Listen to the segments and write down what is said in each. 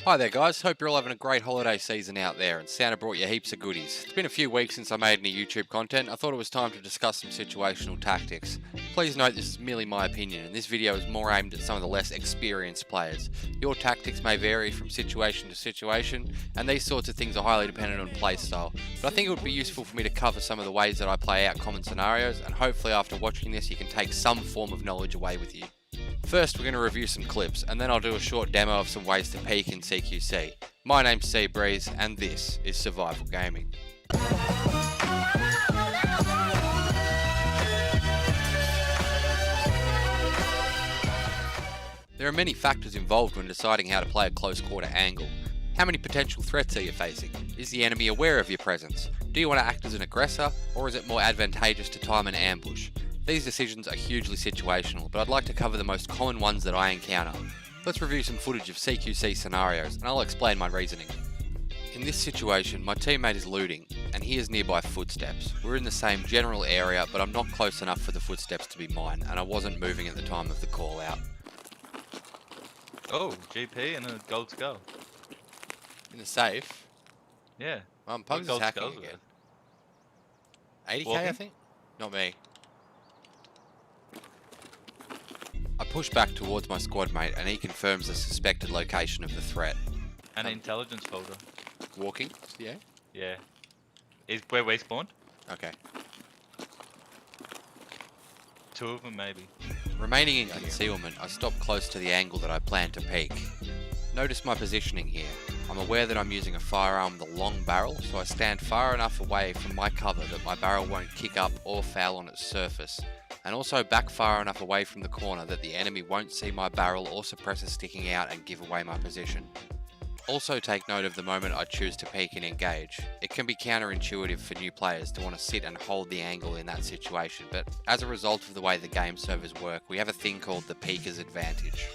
Hi there guys, hope you're all having a great holiday season out there and Santa brought you heaps of goodies. It's been a few weeks since I made any YouTube content. I thought it was time to discuss some situational tactics. Please note this is merely my opinion and this video is more aimed at some of the less experienced players. Your tactics may vary from situation to situation and these sorts of things are highly dependent on playstyle. But I think it would be useful for me to cover some of the ways that I play out common scenarios and hopefully after watching this you can take some form of knowledge away with you. First, we're going to review some clips, and then I'll do a short demo of some ways to peak in CQC. My name's cBreeze, and this is Survival Gaming. There are many factors involved when deciding how to play a close quarter angle. How many potential threats are you facing? Is the enemy aware of your presence? Do you want to act as an aggressor, or is it more advantageous to time an ambush? These decisions are hugely situational, but I'd like to cover the most common ones that I encounter. Let's review some footage of CQC scenarios, and I'll explain my reasoning. In this situation, my teammate is looting, and he is nearby footsteps. We're in the same general area, but I'm not close enough for the footsteps to be mine, and I wasn't moving at the time of the call out. Oh, GP and a gold skull. In the safe? Yeah. Pugs is hacking again. 80k Walking? I think? Not me. I push back towards my squad mate and he confirms the suspected location of the threat. An intelligence folder. Walking? Yeah? Yeah. Is where we spawned? Okay. Two of them maybe. Remaining in concealment, I stop close to the angle that I plan to peek. Notice my positioning here. I'm aware that I'm using a firearm with a long barrel, so I stand far enough away from my cover that my barrel won't kick up or foul on its surface, and also back far enough away from the corner that the enemy won't see my barrel or suppressor sticking out and give away my position. Also take note of the moment I choose to peek and engage. It can be counterintuitive for new players to want to sit and hold the angle in that situation, but as a result of the way the game servers work, we have a thing called the peeker's advantage.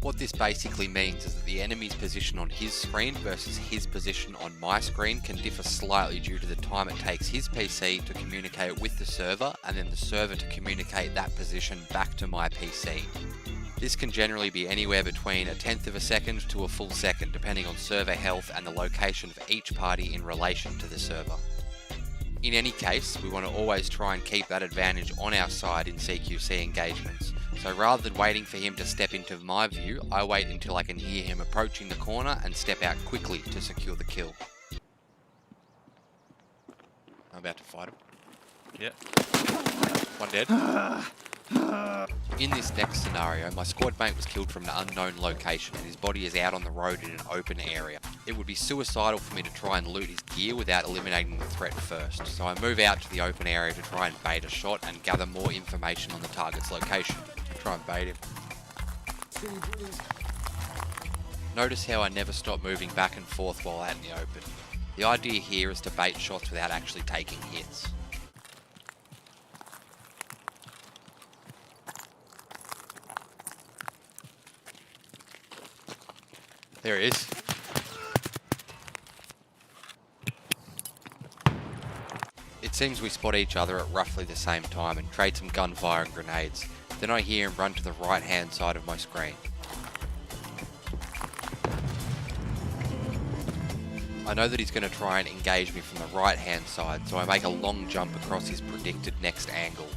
What this basically means is that the enemy's position on his screen versus his position on my screen can differ slightly due to the time it takes his PC to communicate with the server and then the server to communicate that position back to my PC. This can generally be anywhere between a tenth of a second to a full second depending on server health and the location of each party in relation to the server. In any case, we want to always try and keep that advantage on our side in CQC engagements. So rather than waiting for him to step into my view, I wait until I can hear him approaching the corner and step out quickly to secure the kill. I'm about to fight him. Yep. One dead. In this next scenario, my squad mate was killed from an unknown location and his body is out on the road in an open area. It would be suicidal for me to try and loot his gear without eliminating the threat first, so I move out to the open area to try and bait a shot and gather more information on the target's location. Try and bait him. Notice how I never stop moving back and forth while out in the open. The idea here is to bait shots without actually taking hits. There he is. It seems we spot each other at roughly the same time and trade some gunfire and grenades. Then I hear him run to the right hand side of my screen. I know that he's going to try and engage me from the right hand side, so I make a long jump across his predicted next angle.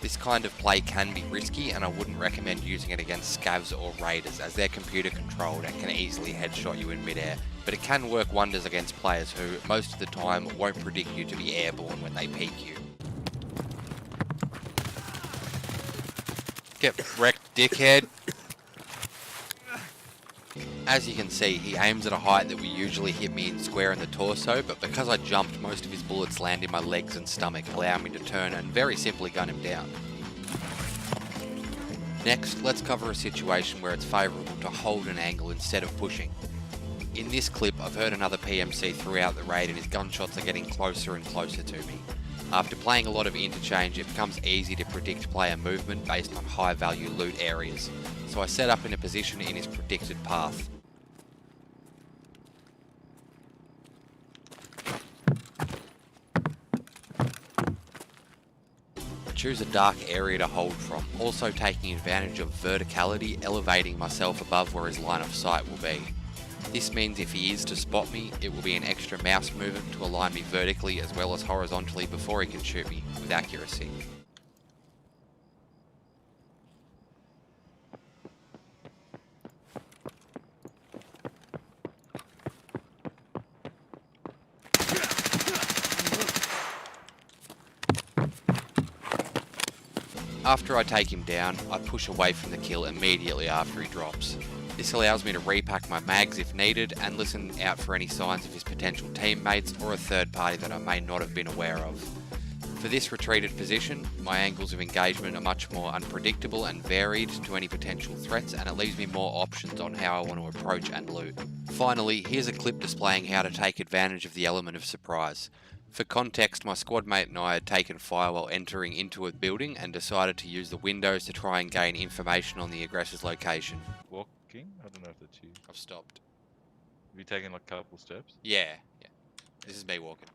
This kind of play can be risky and I wouldn't recommend using it against scavs or raiders as they're computer controlled and can easily headshot you in midair, but it can work wonders against players who most of the time won't predict you to be airborne when they peek you. Get wrecked, dickhead! As you can see, he aims at a height that would usually hit me in square in the torso, but because I jumped, most of his bullets land in my legs and stomach, allowing me to turn and very simply gun him down. Next, let's cover a situation where it's favourable to hold an angle instead of pushing. In this clip, I've heard another PMC throughout the raid and his gunshots are getting closer and closer to me. After playing a lot of interchange, it becomes easy to predict player movement based on high value loot areas, so I set up in a position in his predicted path. choose a dark area to hold from, also taking advantage of verticality, elevating myself above where his line of sight will be. This means if he is to spot me, it will be an extra mouse movement to align me vertically as well as horizontally before he can shoot me with accuracy. After I take him down, I push away from the kill immediately after he drops. This allows me to repack my mags if needed and listen out for any signs of his potential teammates or a third party that I may not have been aware of. For this retreated position, my angles of engagement are much more unpredictable and varied to any potential threats, and it leaves me more options on how I want to approach and loot. Finally, here's a clip displaying how to take advantage of the element of surprise. For context, my squad mate and I had taken fire while entering into a building and decided to use the windows to try and gain information on the aggressor's location. Walking? I don't know if that's you. I've stopped. Have you taken like a couple steps? Yeah. This is me walking.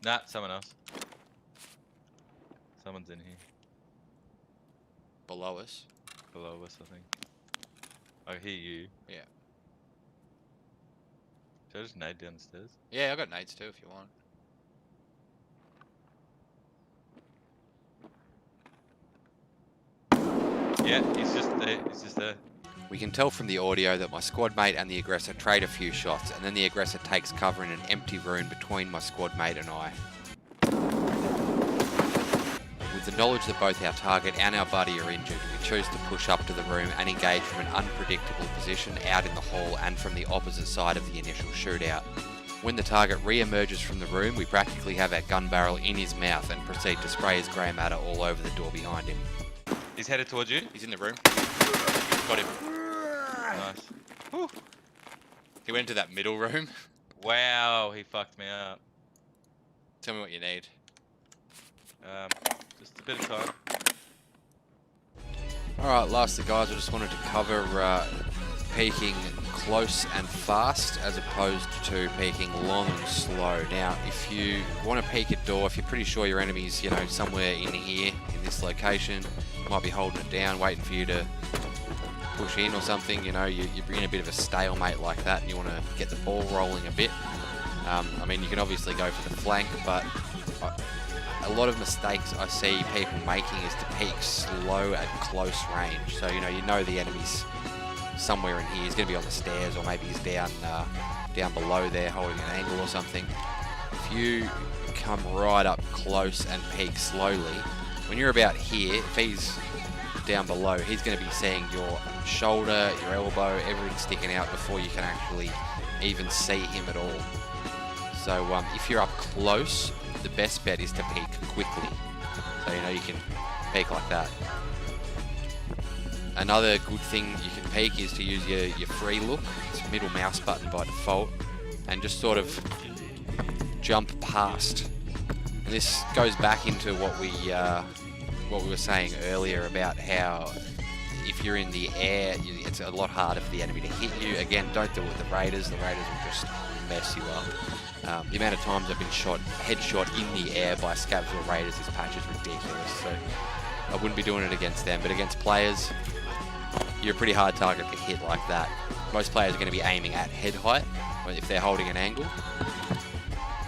Nah, someone else. Someone's in here. Below us? Below us, I think. I hear you. Yeah. Should I just nade down the stairs? Yeah, I got nades too if you want. Yeah, he's just there. He's just there. We can tell from the audio that my squad mate and the aggressor trade a few shots, and then the aggressor takes cover in an empty room between my squad mate and I. With the knowledge that both our target and our buddy are injured, we choose to push up to the room and engage from an unpredictable position out in the hall and from the opposite side of the initial shootout. When the target re-emerges from the room, we practically have our gun barrel in his mouth and proceed to spray his grey matter all over the door behind him. He's headed towards you. He's in the room. Got him. Nice. Whew. He went into that middle room. Wow, he fucked me up. Tell me what you need. Just a bit of time. Alright, lastly guys, I just wanted to cover peeking close and fast as opposed to peeking long and slow. Now, if you want to peek a door, if you're pretty sure your enemy's, somewhere in here, in this location, might be holding it down, waiting for you to push in or something, you're in a bit of a stalemate like that and you want to get the ball rolling a bit. I mean, you can obviously go for the flank, but a lot of mistakes I see people making is to peek slow at close range. So, you know the enemy's somewhere in here. He's going to be on the stairs, or maybe he's down below there holding an angle or something. If you come right up close and peek slowly, when you're about here, if he's down below, he's going to be seeing your shoulder, your elbow, everything sticking out before you can actually even see him at all. So if you're up close, the best bet is to peek quickly. So you can peek like that. Another good thing you can peek is to use your free look. It's middle mouse button by default, and just sort of jump past. And this goes back into what we were saying earlier about how if you're in the air, it's a lot harder for the enemy to hit you. Again, don't do it with the Raiders. The Raiders will just mess you up. The amount of times I've been headshot in the air by scabs or Raiders this patch is ridiculous. So I wouldn't be doing it against them, but against players, you're a pretty hard target to hit like that. Most players are going to be aiming at head height if they're holding an angle.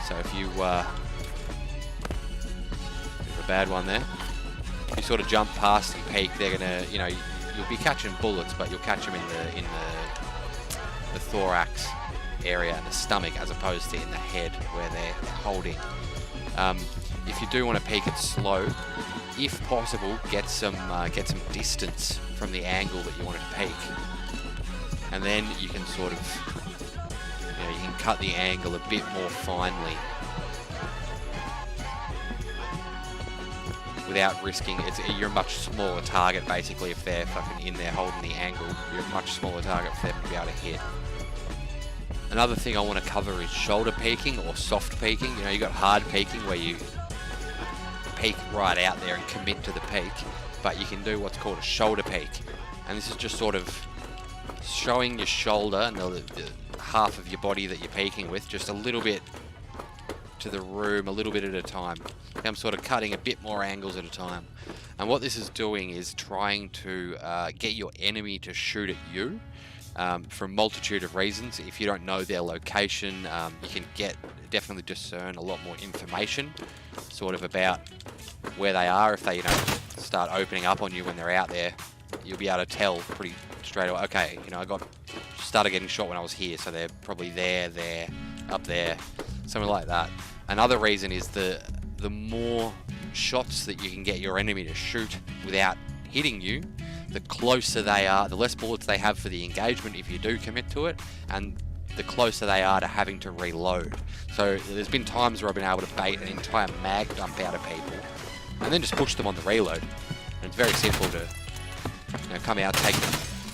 So if you have a bad one there, if you sort of jump past and peek, they're gonna, you'll be catching bullets, but you'll catch them in the thorax area and the stomach, as opposed to in the head where they're holding. If you do want to peek it slow, if possible, get some distance from the angle that you want it to peek, and then you can sort of, you can cut the angle a bit more finely without risking. You're a much smaller target basically if they're fucking in there holding the angle. You're a much smaller target for them to be able to hit. Another thing I want to cover is shoulder peeking or soft peeking. You got hard peeking where you peek right out there and commit to the peek, but you can do what's called a shoulder peek, and this is just sort of showing your shoulder and the half of your body that you're peeking with just a little bit to the room, a little bit at a time. I'm sort of cutting a bit more angles at a time, and what this is doing is trying to get your enemy to shoot at you, for a multitude of reasons. If you don't know their location, you can definitely discern a lot more information sort of about where they are. If they, start opening up on you when they're out there, you'll be able to tell pretty straight away, okay, I started getting shot when I was here, so they're probably there, up there, something like that. Another reason is the more shots that you can get your enemy to shoot without hitting you, the closer they are, the less bullets they have for the engagement if you do commit to it, and the closer they are to having to reload. So there's been times where I've been able to bait an entire mag dump out of people and then just push them on the reload. And it's very simple to come out,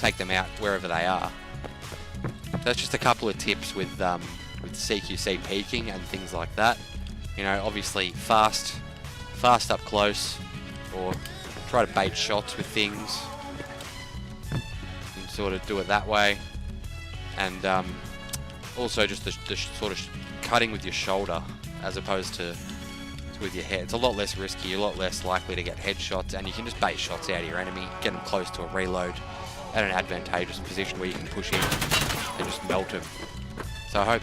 take them out wherever they are. So that's just a couple of tips with CQC peeking and things like that. Obviously fast up close, or try to bait shots with things and sort of do it that way. And also just the sort of cutting with your shoulder as opposed to with your head. It's a lot less risky, a lot less likely to get headshots, and you can just bait shots out of your enemy, get them close to a reload at an advantageous position where you can push in and just melt them. So I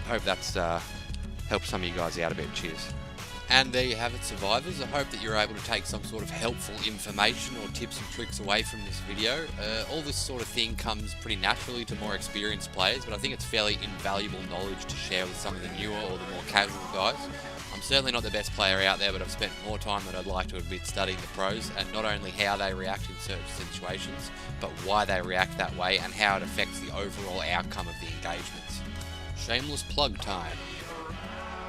hope that's helped some of you guys out a bit. Cheers. And there you have it, survivors. I hope that you're able to take some sort of helpful information or tips and tricks away from this video. All this sort of thing comes pretty naturally to more experienced players, but I think it's fairly invaluable knowledge to share with some of the newer or the more casual guys. I'm certainly not the best player out there, but I've spent more time than I'd like to admit studying the pros, and not only how they react in certain situations, but why they react that way and how it affects the overall outcome of the engagements. Shameless plug time.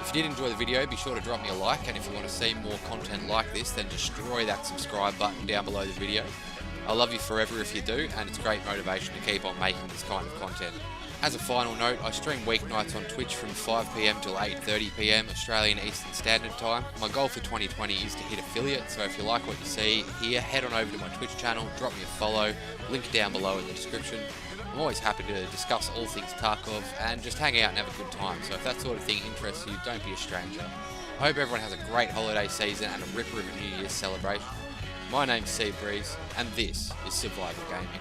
If you did enjoy the video, be sure to drop me a like, and if you want to see more content like this, then destroy that subscribe button down below the video. I love you forever if you do, and it's great motivation to keep on making this kind of content. As a final note, I stream weeknights on Twitch from 5 PM till 8:30 PM Australian Eastern Standard Time. My goal for 2020 is to hit affiliate, so if you like what you see here, head on over to my Twitch channel, drop me a follow, link down below in the description. I'm always happy to discuss all things Tarkov and just hang out and have a good time, so if that sort of thing interests you, don't be a stranger. I hope everyone has a great holiday season and a ripper of a New Year's celebration. My name's cBreeze, and this is Survival Gaming.